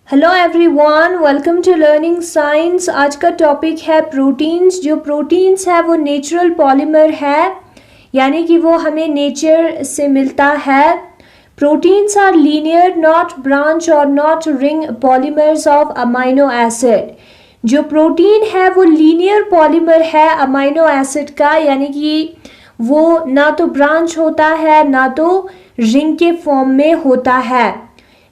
Hello everyone, welcome to learning science. आज का topic है प्रोटीन्स। जो प्रोटीन्स है वो नेचुरल पॉलीमर है, यानी कि वो हमें नेचर से मिलता है। Proteins are linear, not branch or not ring polymers of amino acid. जो प्रोटीन है वो लीनियर पॉलीमर है अमाइनो एसिड का, यानी कि वो ना तो ब्रांच होता है ना तो रिंग के फॉर्म में होता है।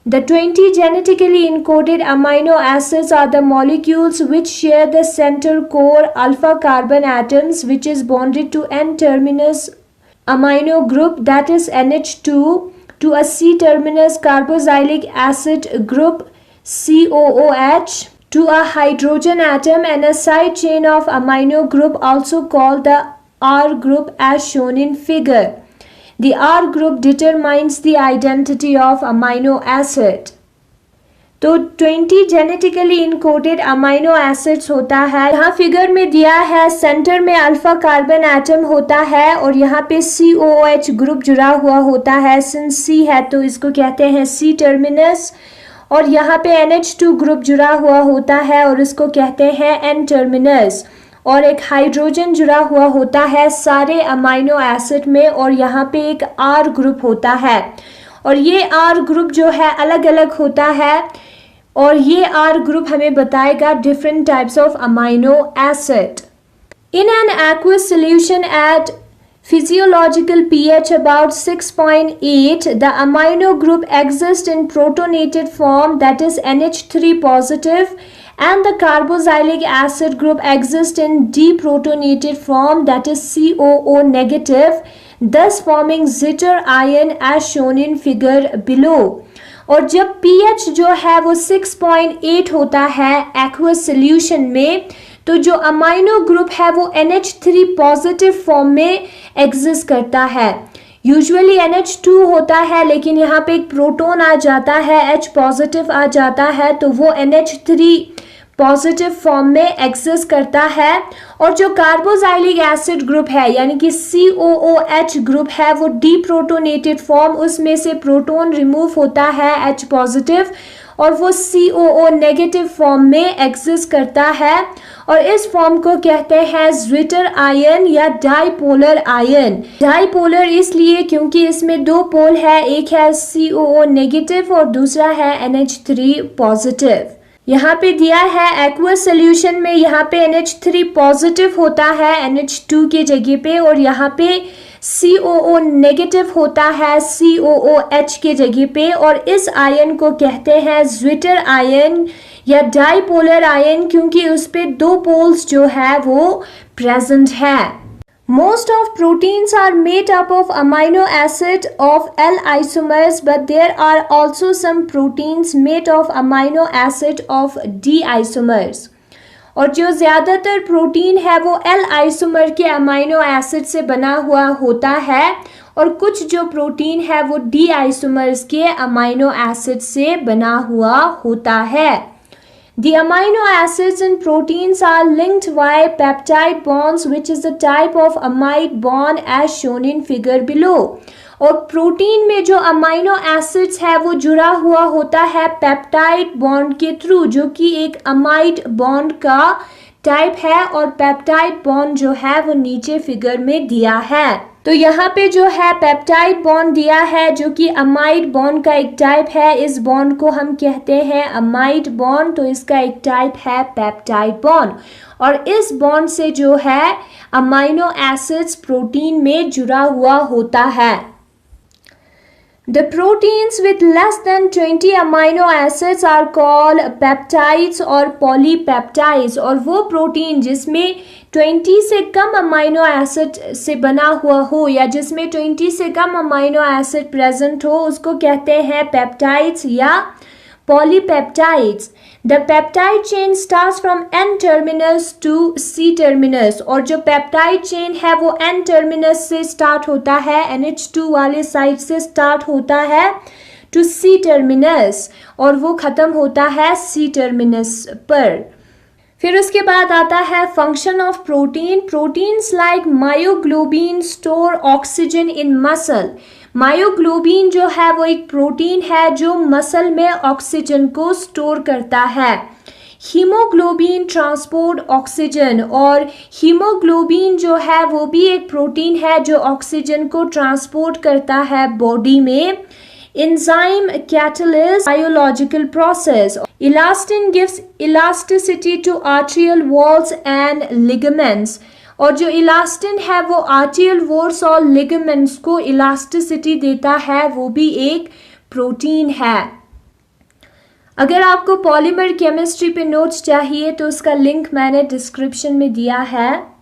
The 20 genetically encoded amino acids are the molecules which share the center core alpha carbon atoms, which is bonded to N-terminus amino group, that is NH2, to a C-terminus carboxylic acid group COOH, to a hydrogen atom and a side chain of amino group also called the R group as shown in figure. The R group determines the identity of amino acid. तो 20 genetically encoded amino acids होता है। यहाँ figure में दिया है, centre में alpha carbon atom होता है और यहाँ पे COOH ग्रुप जुड़ा हुआ होता है। सिंस C है तो इसको कहते हैं C टर्मिनस, और यहाँ पे NH2 ग्रुप जुड़ा हुआ होता है और इसको कहते हैं N टर्मिनस, और एक हाइड्रोजन जुड़ा हुआ होता है सारे अमाइनो एसिड में, और यहाँ पे एक R ग्रुप होता है। और ये R ग्रुप जो है अलग अलग होता है, और ये R ग्रुप हमें बताएगा different types of amino acid. In an aqueous solution at physiological pH about 6.8, the amino group exists in protonated form, that is NH3 positive, and the carboxylic acid group exists in deprotonated form, that is COO negative, thus forming zither ion as shown in figure below. और जब pH जो है वो 6.8 होता है aqueous solution में, तो जो अमाइनो ग्रुप है वो NH3 पॉजिटिव फॉर्म में एग्जिस्ट करता है। यूजुअली NH2 होता है, लेकिन यहाँ पे एक प्रोटॉन आ जाता है, H पॉजिटिव आ जाता है, तो वो NH3 पॉजिटिव फॉर्म में एग्जिस्ट करता है। और जो कार्बोक्सिलिक एसिड ग्रुप है यानी कि COOH ग्रुप है वो डीप्रोटोनेटेड फॉर्म, उसमें से प्रोटॉन रिमूव होता है H पॉजिटिव और वो COO नेगेटिव फॉर्म में एग्जिस्ट करता है, और इस फॉर्म को कहते हैं ज्विटर आयन या डाइपोलर आयन। डाइपोलर इसलिए क्योंकि इसमें दो पोल है, एक है COO नेगेटिव और दूसरा है NH3 पॉजिटिव। यहाँ पे दिया है एक्वस सोल्यूशन में यहाँ पे NH3 पॉजिटिव होता है NH2 के जगह पे, और यहाँ पे COO नेगेटिव होता है COOH के जगह पे, और इस आयन को कहते हैं ज्विटर आयन या डाइपोलर आयन, क्योंकि उस पे दो पोल्स जो है वो प्रेजेंट है। Most of proteins are made up of amino acid of L isomers, but there are also some proteins made of amino acid of D isomers. और जो ज़्यादातर प्रोटीन है वो L आइसोमर के अमाइनो एसिड से बना हुआ होता है, और कुछ जो प्रोटीन है वो D आइसोमर्स के अमाइनो एसिड से बना हुआ होता है। The amino acids in proteins are linked via peptide bonds, which is the type of amide bond as shown in figure below. और प्रोटीन में जो अमाइनो एसिड्स है वो जुड़ा हुआ होता है पेप्टाइड बॉन्ड के थ्रू, जो कि एक अमाइड बॉन्ड का टाइप है, और पेप्टाइड बॉन्ड जो है वो नीचे फिगर में दिया है। तो यहाँ पे जो है पेप्टाइड बॉन्ड दिया है जो कि अमाइड बॉन्ड का एक टाइप है। इस बॉन्ड को हम कहते हैं अमाइड बॉन्ड, तो इसका एक टाइप है पेप्टाइड बॉन्ड, और इस बॉन्ड से जो है अमाइनो एसिड्स प्रोटीन में जुड़ा हुआ होता है। The proteins with less than 20 amino acids are called peptides और polypeptides, और वो प्रोटीन जिसमें 20 से कम अमाइनो एसिड से बना हुआ हो या जिसमें 20 से कम अमाइनो एसिड प्रेजेंट हो उसको कहते हैं पेप्टाइड्स या polypeptides. The peptide chain starts from N terminus to C terminus, और जो पेप्टाइड चेन है वो N terminus से स्टार्ट होता है, NH2 वाले साइड से स्टार्ट होता है to C terminus, और वो खत्म होता है C terminus पर। फिर उसके बाद आता है function of protein. Proteins like myoglobin store oxygen in muscle. Myoglobin जो है वो एक प्रोटीन है जो मसल में ऑक्सीजन को स्टोर करता है। हीमोग्लोबिन ट्रांसपोर्ट ऑक्सीजन, और हीमोग्लोबिन जो है वो भी एक प्रोटीन है जो ऑक्सीजन को ट्रांसपोर्ट करता है बॉडी में। Enzyme catalyst biological process. Elastin gives elasticity to arterial walls and ligaments. और जो इलास्टिन है वो आर्टियल वॉल्स और लिगामेंट्स को इलास्टिसिटी देता है, वो भी एक प्रोटीन है। अगर आपको पॉलीमर केमिस्ट्री पे नोट्स चाहिए तो उसका लिंक मैंने डिस्क्रिप्शन में दिया है।